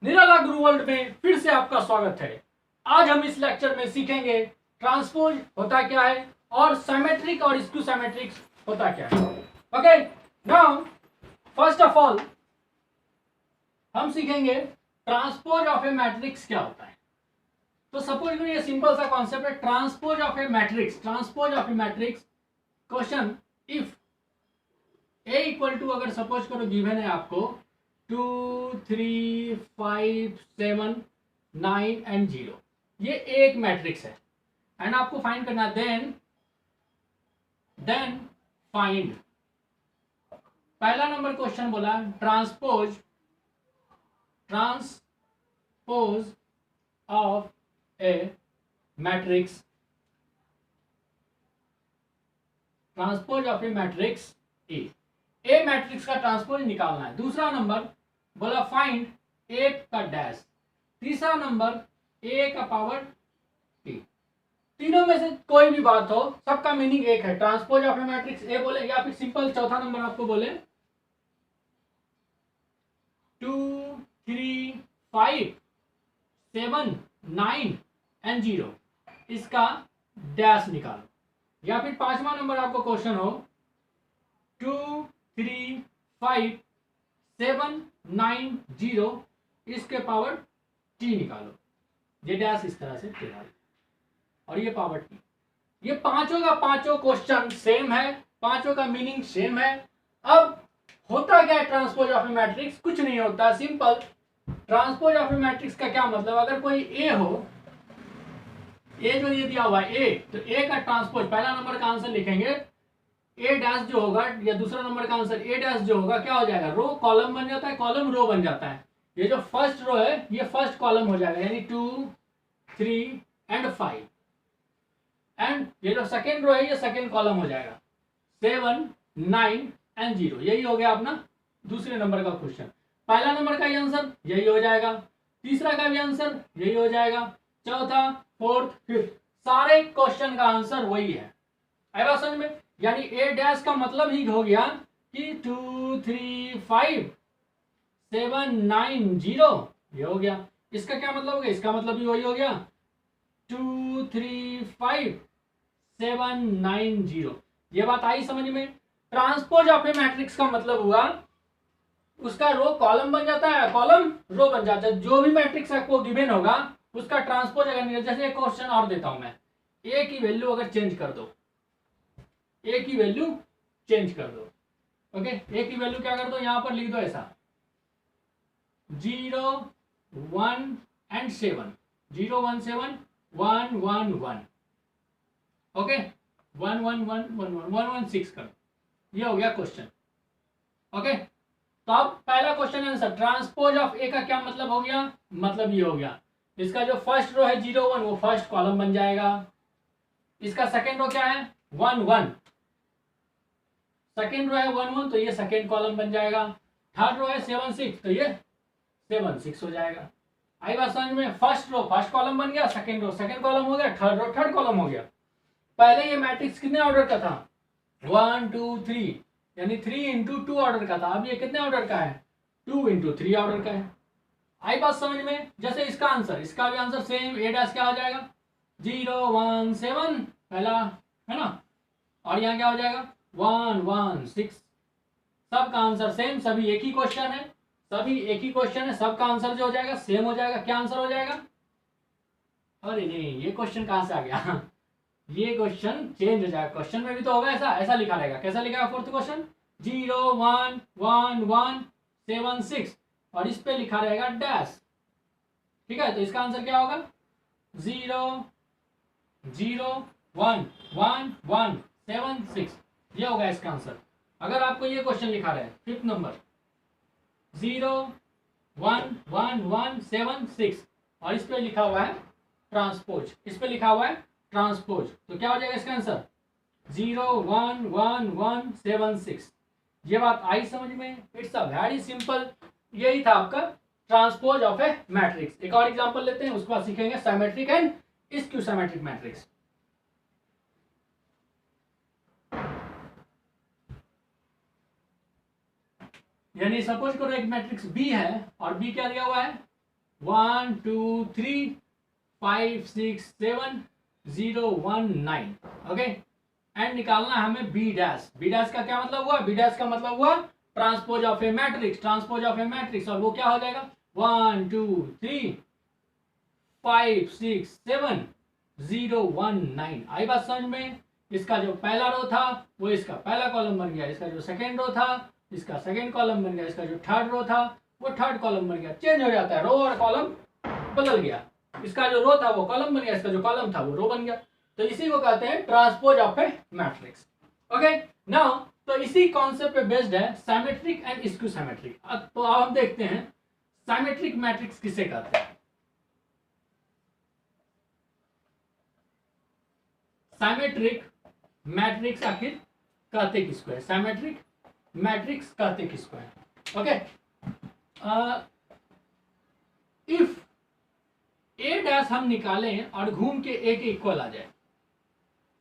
निराला गुरु world में फिर से आपका स्वागत है। आज हम इस लेक्चर में सीखेंगे ट्रांसपोज होता क्या है और सिमेट्रिक और स्क्यू सिमेट्रिक होता क्या है। Okay, now first of all हम सीखेंगे ट्रांसपोज ऑफ ए मैट्रिक्स क्या होता है। तो सपोज करो ये सिंपल सा कॉन्सेप्ट है, transpose of a matrix. Transpose of a matrix question if A equal to, अगर सपोज करो गिवन है आपको 2 3 5 7 9 एंड 0, ये एक मैट्रिक्स है एंड आपको फाइंड करना देन फाइंड। पहला नंबर क्वेश्चन बोला transpose of a matrix, transpose of a matrix A matrix का ट्रांसपोज निकालना है। दूसरा नंबर बोला फाइंड ए का डैश। तीसरा नंबर ए का पावर टी। तीनों में से कोई भी बात हो, सबका मीनिंग एक है। Transpose of a matrix A बोले या फिर सिंपल चौथा नंबर आपको बोले 2 3 5 7 9 एंड 0, इसका डैश निकालो। या फिर पांचवा नंबर आपको क्वेश्चन हो 2 3 5 7 9 0, इसके पावर टी निकालो। ये डैश इस तरह से निकालो और ये पावर टी। ये पांचों का पांचों क्वेश्चन सेम है, पांचों का मीनिंग सेम है। अब होता क्या है ट्रांसपोज ऑफ ए मैट्रिक्स? कुछ नहीं होता, simple. Transpose of a matrix का क्या मतलब, अगर कोई ए हो, ए जो ये दिया हुआ है ए, तो ए का ट्रांसपोज पहला नंबर का आंसर लिखेंगे ए डैश जो होगा, या दूसरा नंबर का आंसर ए डैश जो होगा क्या हो जाएगा, रो कॉलम बन जाता है, कॉलम रो बन जाता है। ये जो फर्स्ट रो है ये फर्स्ट कॉलम हो जाएगा, यानी 2 3 एंड 5। एंड ये जो सेकेंड रो है ये सेकेंड कॉलम हो जाएगा, 7 9 एंड 0। यही हो गया अपना दूसरे नंबर का क्वेश्चन। पहला नंबर का ये आंसर यही हो जाएगा, तीसरा का भी आंसर यही हो जाएगा, चौथा फोर्थ फिफ्थ, सारे क्वेश्चन का आंसर वही है। आई बात समझ में? यानी ए डैश का मतलब ही हो गया कि 2 3 5 7 9 0, ये हो गया। इसका क्या मतलब हो गया? इसका मतलब भी वही हो गया, 2 3 5 7 9 0। ये बात आई समझ में? ट्रांसपोज ऑफ ए मैट्रिक्स का मतलब हुआ उसका रो कॉलम बन जाता है, कॉलम रो बन जाता है। जो भी मैट्रिक्स आपको गिवन होगा उसका ट्रांसपोज अगर नहीं, जैसे एक क्वेश्चन और देता हूं मैं, ए की वैल्यू अगर चेंज कर दो, ए की वैल्यू चेंज कर दो, ओके, ए की वैल्यू क्या कर दो, यहां पर लिख दो ऐसा 0 1 एंड 7, 0 1 7 1 1 1, ओके, 1 1 1 1 1 1 1 6 कर, ये हो गया क्वेश्चन। ओके, तो अब पहला क्वेश्चन आंसर ट्रांसपोज ऑफ ए का क्या मतलब हो गया, मतलब ये हो गया इसका जो फर्स्ट रो है 0 1 वो फर्स्ट कॉलम बन जाएगा, इसका सेकेंड रो क्या है 1 1, सेकेंड रो है 1 1 तो ये सेकेंड कॉलम बन जाएगा, थर्ड रो है 7 6 तो ये 7 6 हो जाएगा। आई बात समझ में? फर्स्ट रो फर्स्ट कॉलम बन गया, सेकेंड रो सेकेंड कॉलम हो गया, थर्ड रो थर्ड कॉलम हो गया। पहले ये मैट्रिक्स कितने ऑर्डर का था, 1 2 3, यानी 3 इंटू 2 ऑर्डर का था। अब ये कितने ऑर्डर का है, 2 इंटू 3 ऑर्डर का है। आई बात समझ में? जैसे इसका आंसर, इसका भी आंसर सेम, ए डैश क्या हो जाएगा 0 1 7 पहला है ना, और यहाँ क्या हो जाएगा 1 1 6। सबका आंसर सेम, सभी एक ही क्वेश्चन है, सभी एक ही क्वेश्चन है, सबका आंसर जो हो जाएगा सेम हो जाएगा। क्या आंसर हो जाएगा? अरे नहीं, ये क्वेश्चन कहाँ से आ गया ये क्वेश्चन चेंज हो जाएगा। क्वेश्चन में भी तो होगा ऐसा, ऐसा लिखा रहेगा। कैसा लिखा है फोर्थ क्वेश्चन 0 1 1 1 7 6 और इस पे लिखा रहेगा डैश, ठीक है। तो इसका आंसर क्या होगा 0 0 1 1 1 7 6, ये होगा इसका आंसर। अगर आपको ये क्वेश्चन लिखा रहा है फिफ्थ नंबर 0 1 1 1 7 6 और इस पे लिखा हुआ है ट्रांसपोज, इस पे लिखा हुआ है ट्रांसपोज, तो क्या हो जाएगा इसका आंसर 0 1 1 1 7 6। ये बात आई समझ में? It's a very simple. यही था आपका ट्रांसपोज ऑफ ए मैट्रिक्स। एक और एग्जांपल लेते हैं, उसके बाद सीखेंगे symmetric and skew symmetric matrix. यानी सपोज करो एक मैट्रिक्स बी है और बी क्या दिया हुआ है 1 2 3 5 6 7 0 1 9। ओके, एंड निकालना है हमें बी डैश। बी डैश का क्या मतलब हुआ? बी डैश का मतलब हुआ transpose of a matrix, transpose of a matrix. और वो क्या हो जाएगा? 1 2 3 5 6 7 0 1 9। आई बात समझ में? इसका जो पहला रो था वो इसका पहला कॉलम बन गया, इसका जो सेकेंड रो था इसका सेकेंड कॉलम बन गया, इसका जो थर्ड रो था वो थर्ड कॉलम बन गया। चेंज हो जाता है, रो और कॉलम बदल गया। इसका जो रो था वो कॉलम बन गया, इसका जो कॉलम था वो रो बन गया। तो इसी को कहते हैं transpose of a matrix. Okay, now तो इसी कॉन्सेप्ट पे बेस्ड है सिमेट्रिक एंड स्क्यू सिमेट्रिक। तो अब हम देखते हैं सिमेट्रिक मैट्रिक्स किसे कहते हैं। सिमेट्रिक मैट्रिक्स आखिर कहते किसको है? सिमेट्रिक मैट्रिक्स कहते किसको है? ओके, इफ ए डैश हम निकालें और घूम के ए के इक्वल आ जाए,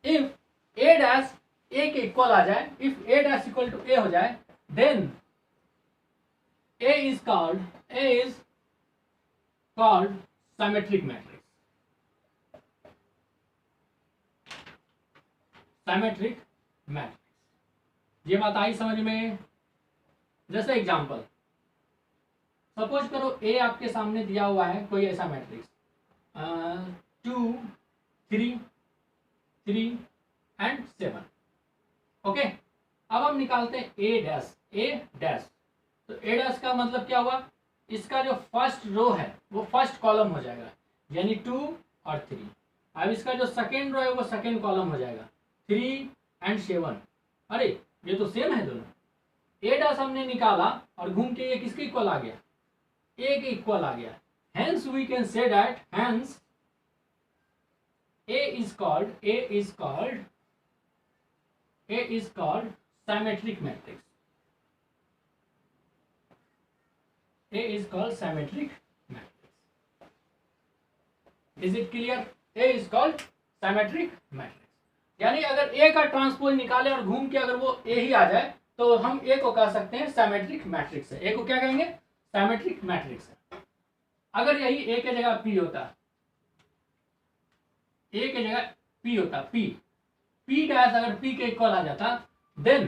इफ ए डैश ए के इक्वल आ जाए, if A dash equal to A हो जाए, then A is called symmetric matrix. Symmetric matrix, ये बात आई समझ में? जैसे एग्जांपल, सपोज करो ए आपके सामने दिया हुआ है कोई ऐसा मैट्रिक्स 2 3 3 एंड 7। ओके, अब हम निकालते हैं ए डैश। ए डैश, तो ए डैश का मतलब क्या हुआ? इसका जो फर्स्ट रो है वो फर्स्ट कॉलम हो जाएगा, यानी 2 और 3। अब इसका जो सेकेंड रो है वो सेकेंड कॉलम हो जाएगा, 3 एंड 7। अरे ये तो सेम है दोनों। ए डैश हमने निकाला और घूम के ये किसके इक्वल आ गया? ए के इक्वल आ गया। Hence we can say that hence A is called symmetric matrix. A is called symmetric matrix. Is it clear? A is called symmetric matrix. यानी अगर A का ट्रांसपोज निकाले और घूम के अगर वो A ही आ जाए तो हम A को कह सकते हैं सिमेट्रिक मैट्रिक्स है। A को क्या कहेंगे? सिमेट्रिक मैट्रिक्स है। अगर यही ए के जगह पी होता, ए के जगह पी होता, पी डैश अगर पी के इक्वल आ जाता, then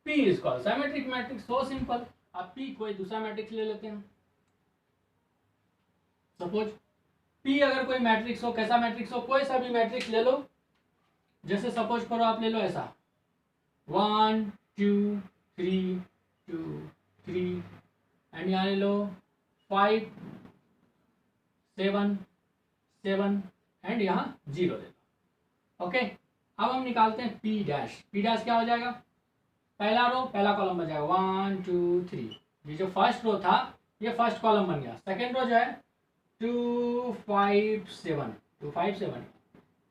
P is called symmetric matrix. So simple. अब पी कोई दूसरा मैट्रिक्स ले लेते हैं। सपोज पी अगर कोई मैट्रिक्स हो, कैसा मैट्रिक्स हो? कोई सा भी मैट्रिक्स ले लो। जैसे सपोज करो आप ले लो ऐसा 1 2 3 2 3 एंड यहाँ ले लो 5 7 7 एंड यहाँ 0 ले लो। ओके, अब हम निकालते हैं पी डैश। पी डैश क्या हो जाएगा? पहला रो पहला कॉलम बन जाएगा 1 2 3। ये जो फर्स्ट रो था ये फर्स्ट कॉलम बन गया। सेकेंड रो जो है 2 5 7 2 5 7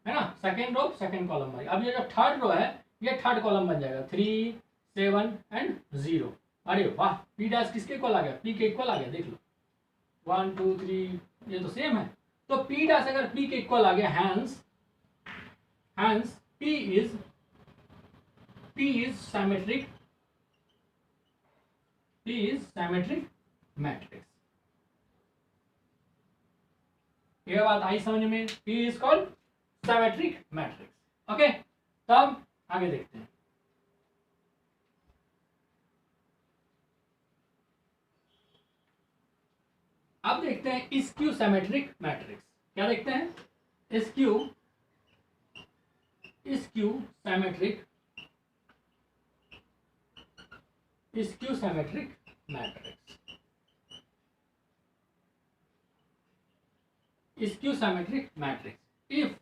है ना, सेकेंड रो सेकेंड कॉलम बन गया। अब ये जो थर्ड रो है ये थर्ड कॉलम बन जाएगा 3 7 एंड 0। अरे वाह, पी डैश किसके इक्वल आ गया? पी के इक्वल आ गया। देख लो 1 2 3, ये तो सेम है। तो पी डैश अगर पी के इक्वल आ गया, hence P is symmetric matrix. ये बात आई समझ में? P is called symmetric matrix. Okay, तब आगे देखते हैं। अब देखते हैं स्क्यू सिमेट्रिक मैट्रिक्स। क्या देखते हैं? Skew symmetric matrix. Skew symmetric matrix if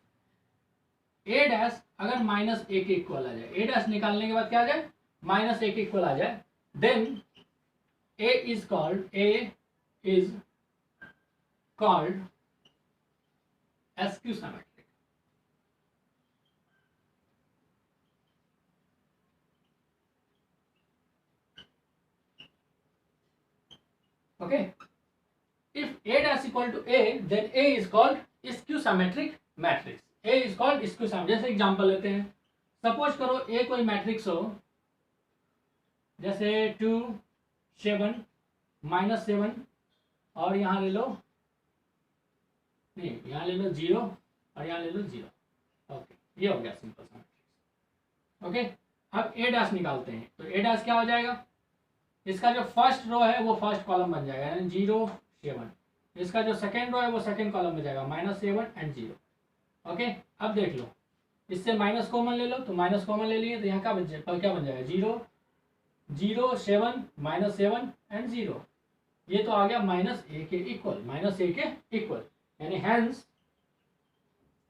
A dash अगर माइनस ए के इक्वल आ जाए, ए डैश निकालने के बाद क्या आ जाए? माइनस ए के इक्वल आ जाए, then A is called skew symmetric. Okay, if a dash equal to a, then a is called skew symmetric matrix. A is called skew symmetric. जैसे एग्जांपल लेते हैं, सपोज करो a कोई मैट्रिक्स हो, जैसे 2 7 -7 और यहाँ ले लो नहीं, यहाँ ले लो 0 और यहाँ ले लो 0। ओके, ये हो गया सिंपल सा मैट्रिक्स। ओके, अब ए डैश निकालते हैं। तो ए डैश क्या हो जाएगा, इसका जो फर्स्ट रो है वो फर्स्ट कॉलम बन जाएगा, यानी 0 7। इसका जो सेकेंड रो है वो सेकेंड कॉलम में जाएगा, -7 एंड 0। ओके, अब देख लो, इससे माइनस कॉमन ले लो, तो माइनस कॉमन ले लिए तो यहाँ क्या बन जाएगा 0 0 7 -7 एंड 0। ये तो आ गया -a के इक्वल, -a के इक्वल, यानी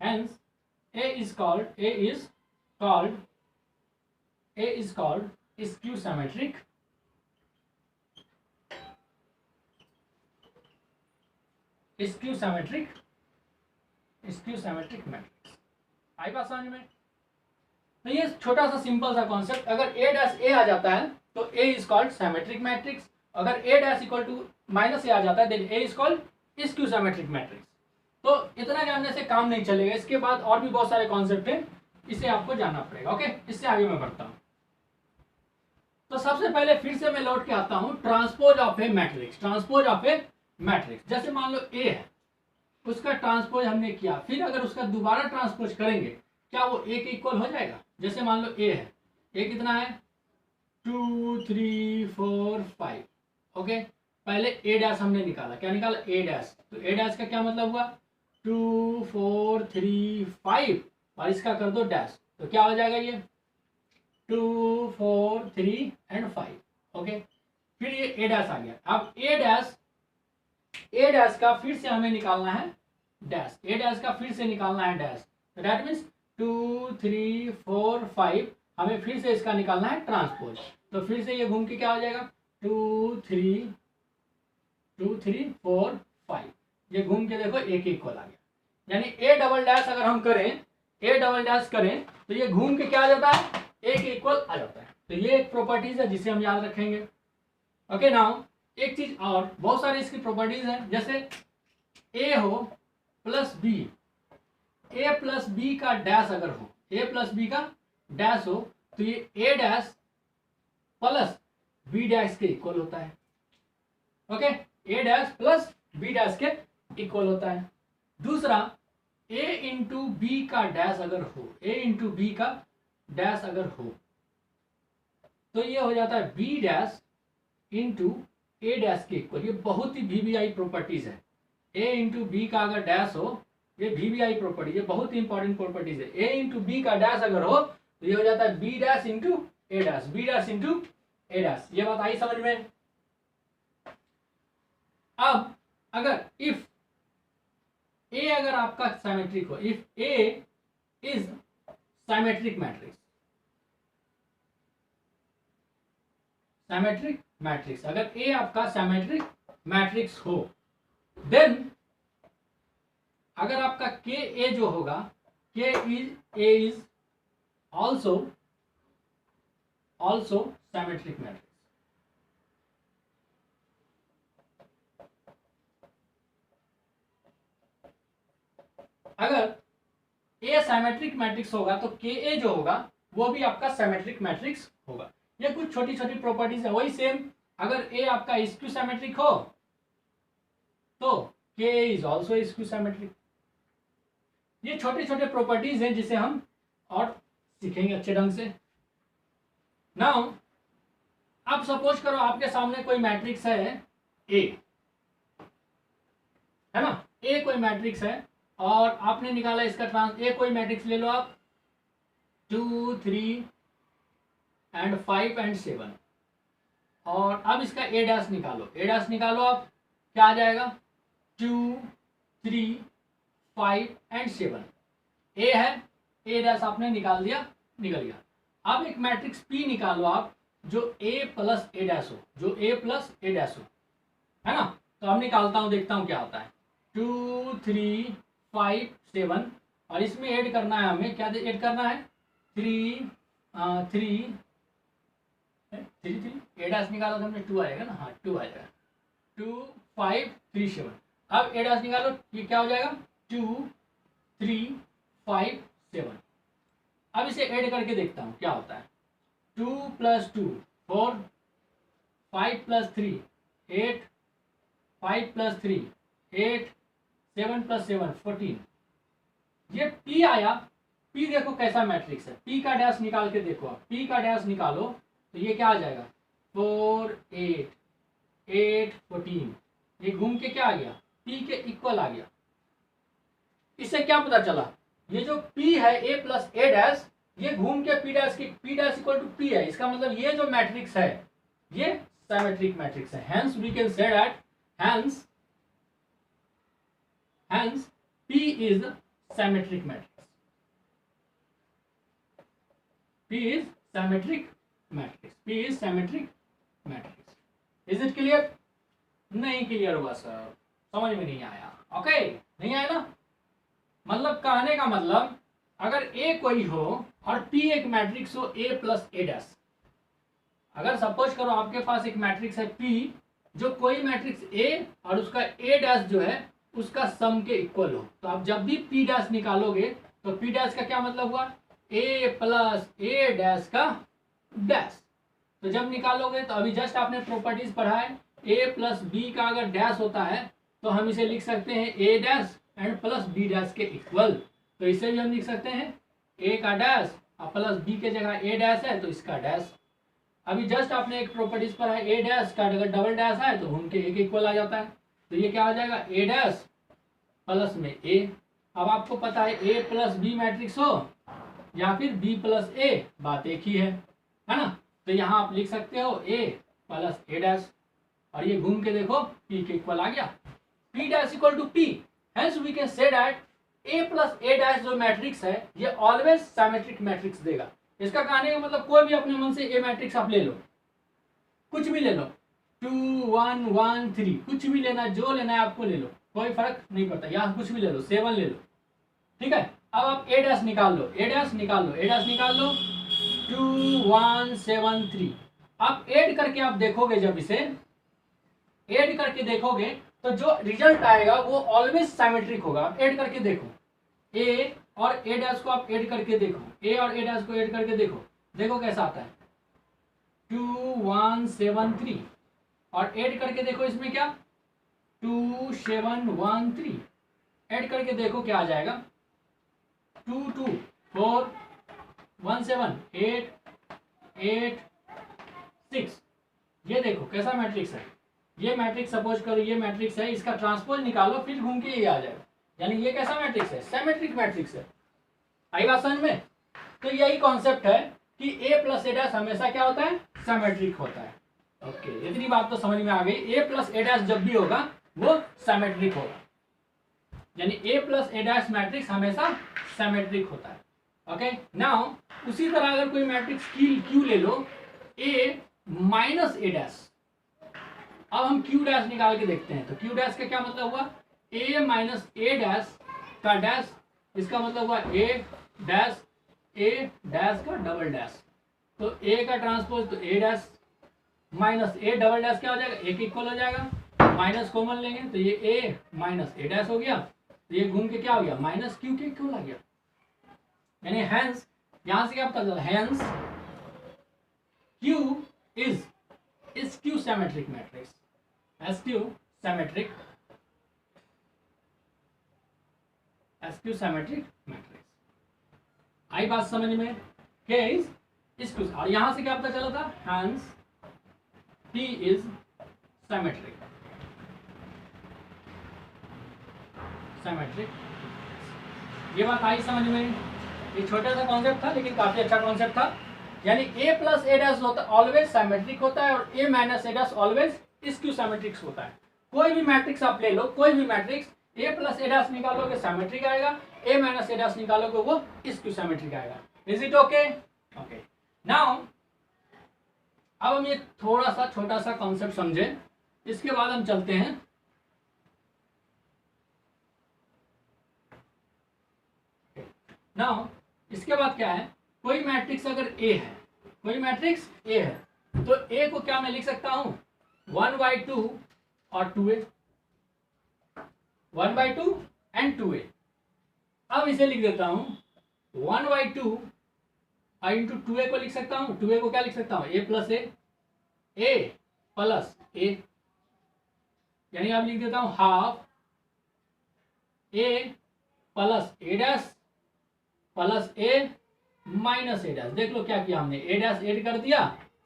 hence a is called skew symmetric matrix. आई बात समझ में? तो ये छोटा सा सिंपल सा कॉन्सेप्ट, अगर a डैश a आ जाता है तो a is called symmetric matrix, अगर a dash equal to -a आ जाता है then a is called skew symmetric matrix. तो इतना जानने से काम नहीं चलेगा, इसके बाद और भी बहुत सारे कॉन्सेप्ट हैं, इसे आपको जानना पड़ेगा। ओके, इससे आगे मैं बढ़ता हूँ। तो सबसे पहले फिर से मैं लौट के आता हूँ transpose of a matrix. Transpose of a matrix, जैसे मान लो a है, उसका ट्रांसपोज हमने किया, फिर अगर उसका दोबारा ट्रांसपोज करेंगे क्या वो a के इक्वल हो जाएगा? जैसे मान लो a है, a कितना है 2 3 4 5। ओके, पहले a डैश हमने निकाला, क्या निकाला a डैश, तो a डैश का क्या मतलब हुआ 2 4 3 5 और इसका कर दो डैश, तो क्या हो जाएगा ये 2 4 3 एंड 5। ओके, फिर ये a डैश आ गया। अब a डैश का फिर से हमें निकालना है डैश, a डैश का फिर से निकालना है डैश, तो दैट मीन्स 2 3 4 5 हमें फिर से इसका निकालना है ट्रांसपोज। तो फिर से ये घूम के क्या हो जाएगा 2 3 4 5, ये घूम के देखो एक इक्वल आ गया। यानी a डबल डैश अगर हम करें, a डबल डैश करें तो ये घूम के क्या आ जाता है एक इक्वल आ जाता है। तो ये एक प्रॉपर्टीज है जिसे हम याद रखेंगे। ओके, नाउ एक चीज और, बहुत सारी इसकी प्रॉपर्टीज हैं, जैसे a हो plus b, a plus B का डैश अगर हो, a प्लस बी का डैश हो तो ये a dash plus b dash के इक्वल होता है। ओके, a dash plus b dash के इक्वल होता है। दूसरा a इंटू बी का डैश अगर हो, a इंटू बी का डैश अगर हो तो ये हो जाता है b dash into a dash के इक्वल। ये बहुत ही वीवीआई प्रॉपर्टीज है, a इंटू बी का अगर डैश हो, ये वीवीआई प्रॉपर्टी, ये बहुत ही इंपॉर्टेंट प्रॉपर्टीज है। a इंटू बी का डैश अगर हो तो ये हो जाता है b dash into a dash, b dash into a dash. ये बात आई समझ में? अब अगर इफ a अगर आपका सिमेट्रिक हो, if a is symmetric matrix, symmetric matrix, अगर a आपका सिमेट्रिक मैट्रिक्स हो देन अगर आपका के ए जो होगा के इज ऑल्सो सिमेट्रिक मैट्रिक्स। अगर ए सिमेट्रिक मैट्रिक्स होगा तो के ए जो होगा वो भी आपका सिमेट्रिक मैट्रिक्स होगा। ये कुछ छोटी छोटी प्रॉपर्टीज है, वही सेम अगर ए आपका स्क्यू सिमेट्रिक हो तो के इज ऑल्सो स्क्यू सिमेट्रिक। ये छोटे छोटे प्रॉपर्टीज हैं जिसे हम और सीखेंगे अच्छे ढंग से। नाउ अब सपोज करो आपके सामने कोई मैट्रिक्स है ए, है ना, ए कोई मैट्रिक्स है और आपने निकाला इसका ए कोई मैट्रिक्स ले लो आप 2 3 एंड 5 एंड 7 और अब इसका ए डैश निकालो, ए डैश निकालो आप, क्या आ जाएगा 2 3 5 एंड 7। ए है, ए डैश आपने निकाल दिया, निकल गया। अब एक मैट्रिक्स पी निकालो आप जो ए प्लस ए डैश हो, जो ए प्लस ए डैश हो, है ना। तो अब निकालता हूं, देखता हूं क्या होता है 2 3 5 7 और इसमें ऐड करना है हमें, क्या ऐड करना है 3 3 ए डैश निकाला तो हमने 2 आएगा ना, हाँ 2 आ जाएगा 2 5 3 7। अब ए डैश निकालो, ये क्या हो जाएगा 2 3 5 7। अब इसे ऐड करके देखता हूँ क्या होता है 2 + 2 4 5 + 3 8 5 + 3 8 7 + 7 14। ये P आया। P देखो कैसा मैट्रिक्स है, P का डैश निकाल के देखो आप, P का डैश निकालो तो ये क्या आ जाएगा 4 8 8 14। ये घूम के क्या आ गया P के इक्वल आ गया। इससे क्या पता चला, ये जो P है A + A डैश, ये घूम के P डैश की P dash equal to P है। इसका मतलब ये जो मैट्रिक्स है ये सिमेट्रिक मैट्रिक्स है। Hence we can say that hence P is symmetric matrix. P is symmetric matrix. P is symmetric matrix. Is it clear? नहीं क्लियर हुआ सर, समझ में नहीं आया। ओके नहीं आया ना, मतलब कहने का मतलब अगर A कोई हो और P एक मैट्रिक्स हो A + A डैश, अगर सपोज करो आपके पास एक मैट्रिक्स है P जो कोई मैट्रिक्स A और उसका A डैश जो है उसका सम के इक्वल हो, तो आप जब भी P डैश निकालोगे तो P डैश का क्या मतलब हुआ A + A डैश का डैश। तो जब निकालोगे तो अभी जस्ट आपने प्रॉपर्टीज पढ़ा है, A + B का अगर डैश होता है तो हम इसे लिख सकते हैं A dash and plus B dash के इक्वल। तो इसे भी हम लिख सकते हैं A का डैश और प्लस B के जगह A डैश है तो इसका डैश। अभी जस्ट आपने एक प्रॉपर्टीज पढ़ा है, A डैश का अगर डबल डैश है तो उनके A के इक्वल आ जाता है। तो ये क्या हो जाएगा A डैश प्लस में A। अब आपको पता है A + B मैट्रिक्स हो या फिर B + A, बात एक ही है ना। तो यहाँ आप लिख सकते हो A + A डैश और ये घूम के देखो P के इक्वल आ गया, P dash equal to P। Hence we can say that A + A dash जो मैट्रिक्स है ये ऑलवेज सिमेट्रिक मैट्रिक्स देगा। इसका कहने का मतलब कोई भी अपने मन से A मैट्रिक्स आप ले लो, कुछ भी ले लो, 2 1 1 3 कुछ भी लेना, जो लेना है आपको ले लो, कोई फर्क नहीं पड़ता। यहाँ कुछ भी ले लो, 7 ले लो, ठीक है। अब आप A डैश निकाल लो, A डैश निकाल लो, A डैश निकाल लो, 2 1 7 3। आप ऐड करके आप देखोगे, जब इसे ऐड करके देखोगे तो जो रिजल्ट आएगा वो ऑलवेज सिमेट्रिक होगा। आप ऐड करके देखो, A और A डैश को आप ऐड करके देखो, A और A डैश को ऐड करके देखो, देखो कैसा आता है 2 1 7 3। और ऐड करके देखो इसमें क्या 2 7 1 3। ऐड करके देखो क्या आ जाएगा 2 2 4 1 7 8 8 6। ये देखो कैसा मैट्रिक्स है। ये मैट्रिक्स सपोज करो ये मैट्रिक्स है, इसका ट्रांसपोज निकालो फिर घूम के ये आ जाएगा, यानी ये कैसा मैट्रिक्स है सिमेट्रिक मैट्रिक्स है। आई बात समझ में। तो यही कॉन्सेप्ट है कि A + A डैश हमेशा क्या होता है सिमेट्रिक होता है। ओके इतनी बात तो समझ में आ गई। A + A डैश जब भी होगा वो सिमेट्रिक होगा, यानी A + A डैश मैट्रिक्स हमेशा सिमेट्रिक होता है। ओके नाउ उसी तरह अगर कोई मैट्रिक्स Q ले लो A - A डैश। अब हम Q डैश निकाल के देखते हैं, तो Q डैश का क्या मतलब हुआ A - A डैश का डैश, इसका मतलब हुआ A डैश का डबल डैश। तो A का ट्रांसपोज तो A dash minus A double dash क्या हो जाएगा A के इक्वल हो जाएगा, माइनस कॉमन लेंगे तो ये A - A डैश हो गया, तो ये घूम के क्या हो गया -Q के इक्वल आ गया। यानी हेंस यहां से क्या पता चला, hence Q is Q symmetric matrix, SQ symmetric matrix. आई बात समझ में के इज Q। और यहां से क्या पता चला था हेंस P इज सिमेट्रिक ये बात आई समझ में। ये छोटा सा कॉन्सेप्ट था लेकिन काफी अच्छा कॉन्सेप्ट था। यानी A + A डैश होता ऑलवेज सिमेट्रिक होता है और A - A dash always Q symmetric होता है। कोई भी मैट्रिक्स आप ले लो, कोई भी मैट्रिक्स A + A डैश निकालोगे सिमेट्रिक आएगा, A - A डैश निकालोगे वो Q सिमेट्रिक आएगा। Is it okay? Okay now अब हम ये थोड़ा सा छोटा सा कॉन्सेप्ट समझे, इसके बाद हम चलते हैं नाउ। इसके बाद क्या है, कोई मैट्रिक्स अगर A है, कोई मैट्रिक्स A है तो A को क्या मैं लिख सकता हूं 1/2 और 2A, 1/2 एंड 2A। अब इसे लिख देता हूं 1/2 इंटू 2A को लिख सकता हूं, 2A को क्या लिख सकता हूं A + A, यानी अब लिख देता हूं ½ ए plus A dash plus A minus A dash. देख लो क्या किया हमने, ए डैश ऐड कर दिया,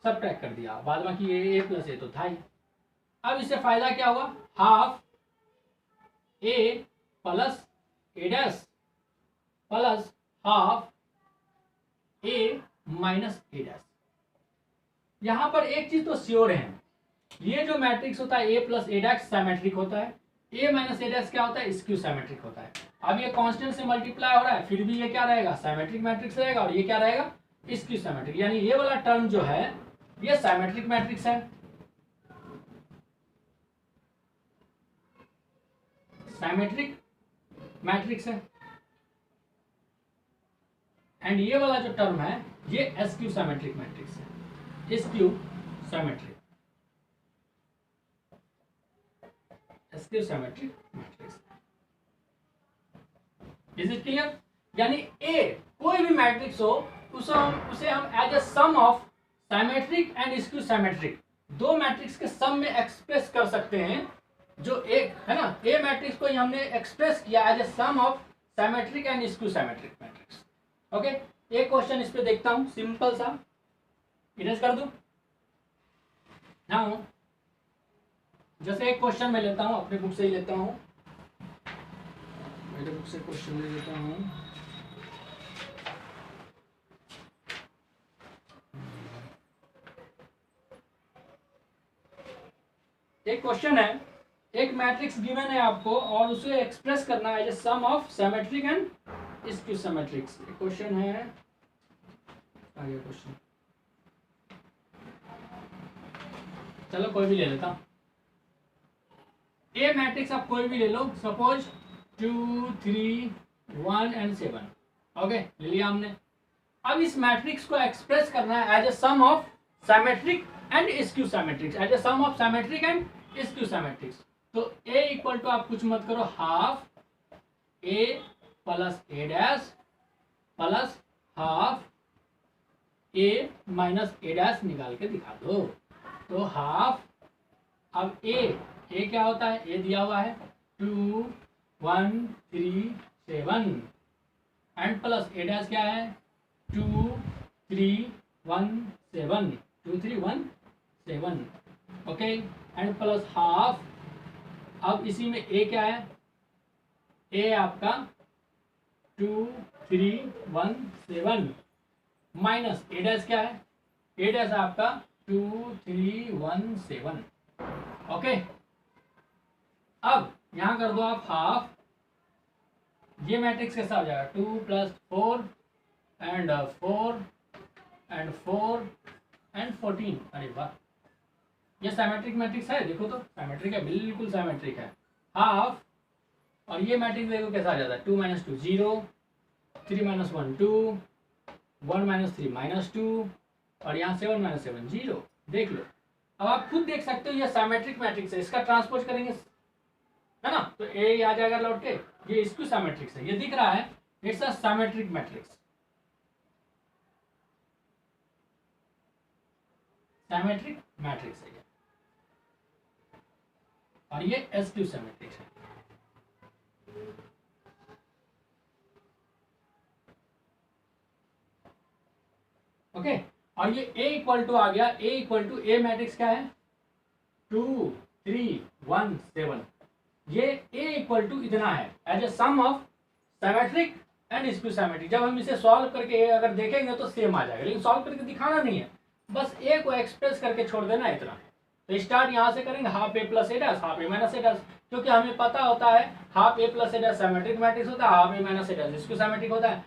सबट्रैक्ट कर दिया, बाद बाकी ए प्लस ए तो था ही। अब इससे फायदा क्या हुआ, half A plus A dash plus half A minus A dash. यहां पर एक चीज तो श्योर है, ये जो मैट्रिक्स होता है ए प्लस ए डैश सिमेट्रिक होता है, ए माइनस ए डैश क्या होता है, स्क्यू सिमेट्रिक होता है। अब ये कांस्टेंट से मल्टीप्लाई हो रहा है, फिर भी ये क्या रहेगा, सिमेट्रिक मैट्रिक्स रहेगा, और ये क्या रहेगा, स्क्यू सिमेट्रिक। यानी ये वाला टर्म जो है ये सिमेट्रिक मैट्रिक्स है, सिमेट्रिक मैट्रिक्स है। एंड ये वाला जो टर्म है ये स्क्यू सिमेट्रिक मैट्रिक्स है, skew symmetric, skew symmetric matrix. Is it clear? यानी ए कोई भी मैट्रिक्स हो उसे हम as a sum of symmetric and skew symmetric, दो मैट्रिक्स के सम में एक्सप्रेस कर सकते हैं। जो एक है ना, ए मैट्रिक्स को हमने एक्सप्रेस किया as a sum of symmetric and skew symmetric matrix. Okay, एक क्वेश्चन इस पे देखता हूं, सिंपल सा, इरेज कर दूं। नाउ जैसे एक क्वेश्चन मैं लेता हूं, अपने बुक से ही लेता हूं, मेरे बुक से क्वेश्चन ले लेता हूं। एक क्वेश्चन है, एक मैट्रिक्स गिवन है आपको और उसे एक्सप्रेस करना है as a sum of symmetric and skew symmetrics. Question है, आगे क्वेश्चन, चलो कोई भी ले लेता हूं। ए मैट्रिक्स आप कोई भी ले लो, सपोज 2 3 1 एंड 7। ओके, ले लिया हमने। अब इस मैट्रिक्स को एक्सप्रेस करना है as a sum of symmetric and skew symmetrics, as a sum of symmetric and skew symmetrics. तो ए इक्वल टू आप कुछ मत करो, half A plus A dash plus half A minus A dash निकाल के दिखा दो। तो हाफ, अब ए क्या होता है, ए दिया हुआ है 2 1 3 7 एंड प्लस ए डैश क्या है 2 3 1 7 2 3 1 7। ओके, एंड प्लस हाफ, अब इसी में ए क्या है, ए आपका 2 3 1 7 माइनस ए डैश क्या है, ए डैश आपका 2 3 1 7। ओके, अब यहां कर दो आप हाफ, ये मैट्रिक्स कैसा हो जाएगा 2 प्लस 4 एंड 4 एंड 4 एंड 14। अरे वाह, ये सिमेट्रिक मैट्रिक्स है, देखो तो सिमेट्रिक है, बिल्कुल सिमेट्रिक है। हाफ, और ये मैट्रिक्स देखो कैसा आ जाता है 2 - 2 0, 3 - 1 2, 1 - 3 -2, और यहाँ 7 - 7 0। देख लो, अब आप खुद देख सकते हो ये सिमेट्रिक मैट्रिक्स है, इसका ट्रांसपोज करेंगे है ना, तो ए आ जाएगा लौट के, ये स्क्यू सिमेट्रिक्स है, ये दिख रहा है, it's a symmetric matrix, symmetric matrix है ये, और ये स्क्यू सिमेट्रिक्स है। ओके, और ये ए इक्वल टू आ गया, ए इक्वल टू ए मैट्रिक्स क्या है 2 3 1 7। ये ए इक्वल टू इतना है as a sum of symmetric and skew symmetric. जब हम इसे सॉल्व करके अगर देखेंगे तो सेम आ जाएगा, लेकिन सॉल्व करके दिखाना नहीं है, बस ए को एक्सप्रेस करके छोड़ देना इतना। तो स्टार्ट यहाँ से करेंगे, half A plus A dash half A minus A dash, क्योंकि हमें पता होता है half A plus A dash symmetric matrix होता है, half A minus A dash skew symmetric होता है।